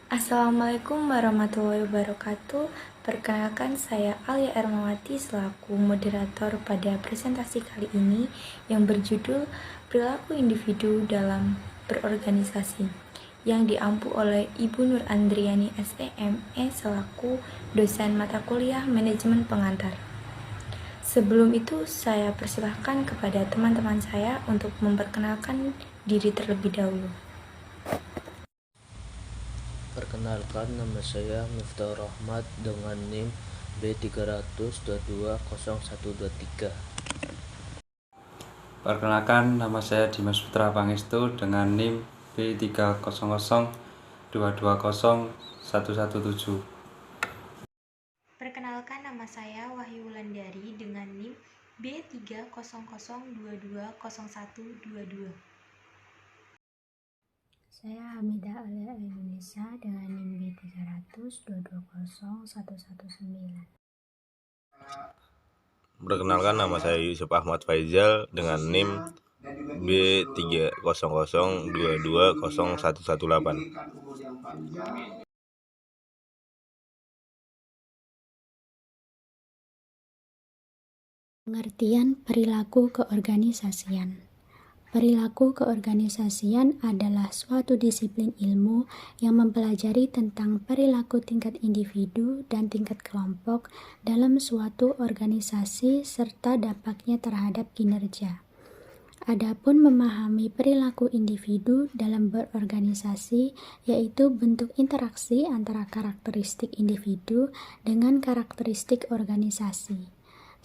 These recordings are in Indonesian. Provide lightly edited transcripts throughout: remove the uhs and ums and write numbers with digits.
Assalamualaikum warahmatullahi wabarakatuh. Perkenalkan, saya Alia Ermawati selaku moderator pada presentasi kali ini yang berjudul Perilaku Individu dalam Berorganisasi, yang diampu oleh Ibu Nur Andriani SEME selaku dosen mata kuliah Manajemen Pengantar. Sebelum itu, saya persilahkan kepada teman-teman saya untuk memperkenalkan diri terlebih dahulu. Perkenalkan, nama saya Miftahur Rahmat dengan NIM B300220123. Perkenalkan, nama saya Dimas Putra Pangestu dengan NIM B300220117. Perkenalkan, nama saya Wahyu Wulandari dengan NIM B300220122. Saya Hamidah Alia Indonesia dengan NIM B300220119. Perkenalkan, nama saya Yusuf Ahmad Faizal dengan NIM B300220118. Pengertian perilaku keorganisasian. Perilaku keorganisasian adalah suatu disiplin ilmu yang mempelajari tentang perilaku tingkat individu dan tingkat kelompok dalam suatu organisasi serta dampaknya terhadap kinerja. Adapun memahami perilaku individu dalam berorganisasi, yaitu bentuk interaksi antara karakteristik individu dengan karakteristik organisasi.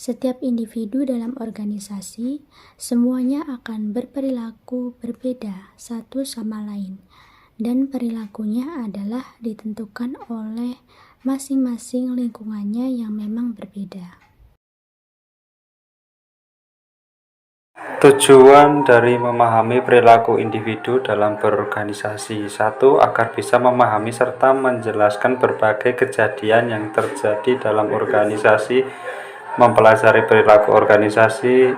Setiap individu dalam organisasi, semuanya akan berperilaku berbeda satu sama lain, dan perilakunya adalah ditentukan oleh masing-masing lingkungannya yang memang berbeda. Tujuan dari memahami perilaku individu dalam berorganisasi. 1. Agar bisa memahami serta menjelaskan berbagai kejadian yang terjadi dalam organisasi, mempelajari perilaku organisasi,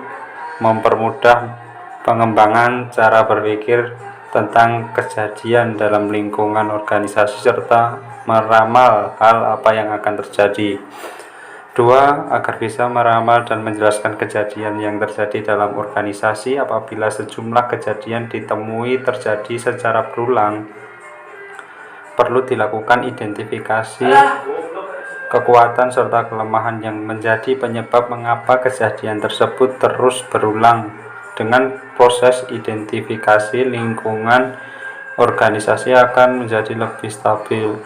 mempermudah pengembangan cara berpikir tentang kejadian dalam lingkungan organisasi, serta meramal hal apa yang akan terjadi. 2. Agar bisa meramal dan menjelaskan kejadian yang terjadi dalam organisasi apabila sejumlah kejadian ditemui terjadi secara berulang, perlu dilakukan identifikasi kekuatan serta kelemahan yang menjadi penyebab mengapa kejadian tersebut terus berulang. Dengan proses identifikasi, lingkungan organisasi akan menjadi lebih stabil.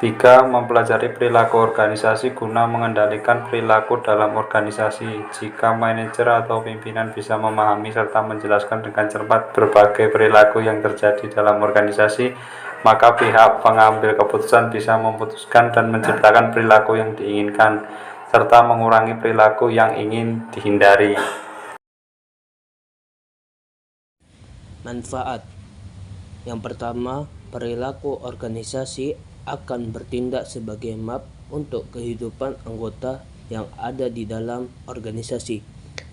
3. Mempelajari perilaku organisasi guna mengendalikan perilaku dalam organisasi. Jika manajer atau pimpinan bisa memahami serta menjelaskan dengan cepat berbagai perilaku yang terjadi dalam organisasi, maka pihak pengambil keputusan bisa memutuskan dan menciptakan perilaku yang diinginkan, serta mengurangi perilaku yang ingin dihindari. Manfaat. Yang pertama, perilaku organisasi akan bertindak sebagai map untuk kehidupan anggota yang ada di dalam organisasi.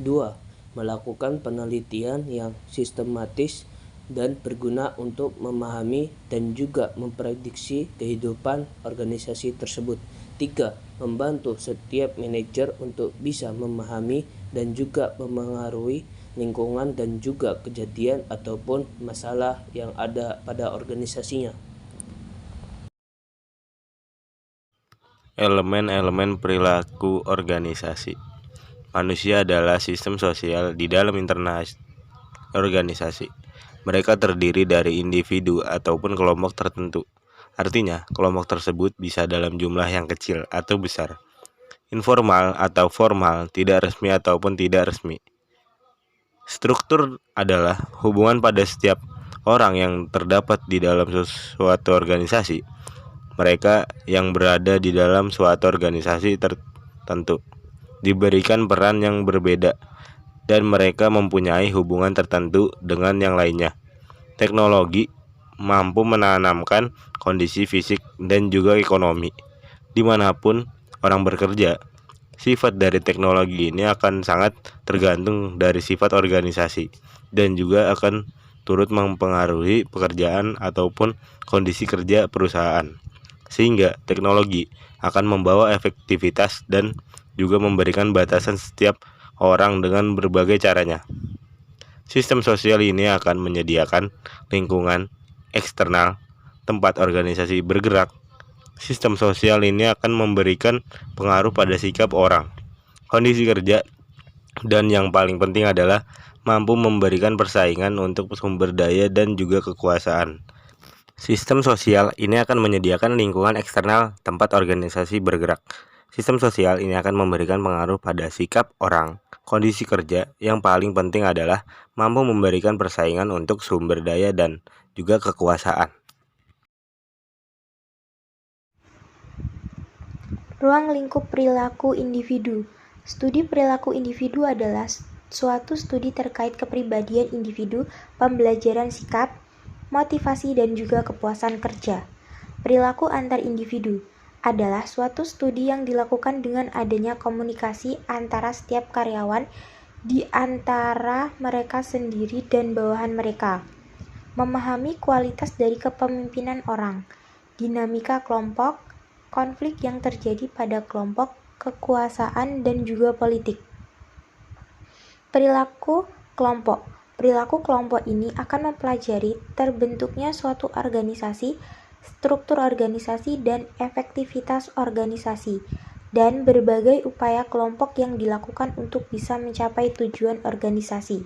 2. Melakukan penelitian yang sistematis dan berguna untuk memahami dan juga memprediksi kehidupan organisasi tersebut. 3. Membantu setiap manajer untuk bisa memahami dan juga memengaruhi lingkungan dan juga kejadian ataupun masalah yang ada pada organisasinya. Elemen-elemen perilaku organisasi. Manusia adalah sistem sosial di dalam internal organisasi. Mereka terdiri dari individu ataupun kelompok tertentu. Artinya, kelompok tersebut bisa dalam jumlah yang kecil atau besar, informal atau formal, tidak resmi ataupun tidak resmi. Struktur adalah hubungan pada setiap orang yang terdapat di dalam suatu organisasi. Mereka yang berada di dalam suatu organisasi tertentu diberikan peran yang berbeda dan mereka mempunyai hubungan tertentu dengan yang lainnya. Teknologi mampu menanamkan kondisi fisik dan juga ekonomi dimanapun orang bekerja. Sifat dari teknologi ini akan sangat tergantung dari sifat organisasi dan juga akan turut mempengaruhi pekerjaan ataupun kondisi kerja perusahaan. Sehingga teknologi akan membawa efektivitas dan juga memberikan batasan setiap orang dengan berbagai caranya. Sistem sosial ini akan menyediakan lingkungan eksternal tempat organisasi bergerak. Sistem sosial ini akan memberikan pengaruh pada sikap orang, kondisi kerja, dan yang paling penting adalah mampu memberikan persaingan untuk sumber daya dan juga kekuasaan. Sistem sosial ini akan menyediakan lingkungan eksternal tempat organisasi bergerak. Sistem sosial ini akan memberikan pengaruh pada sikap orang, kondisi kerja, yang paling penting adalah mampu memberikan persaingan untuk sumber daya dan juga kekuasaan. Ruang lingkup perilaku individu. Studi perilaku individu adalah suatu studi terkait kepribadian individu, pembelajaran sikap, motivasi, dan juga kepuasan kerja. Perilaku antar individu adalah suatu studi yang dilakukan dengan adanya komunikasi antara setiap karyawan di antara mereka sendiri dan bawahan mereka. Memahami kualitas dari kepemimpinan orang, dinamika kelompok, konflik yang terjadi pada kelompok, kekuasaan, dan juga politik. Perilaku kelompok. Perilaku kelompok ini akan mempelajari terbentuknya suatu organisasi, struktur organisasi, dan efektivitas organisasi, dan berbagai upaya kelompok yang dilakukan untuk bisa mencapai tujuan organisasi.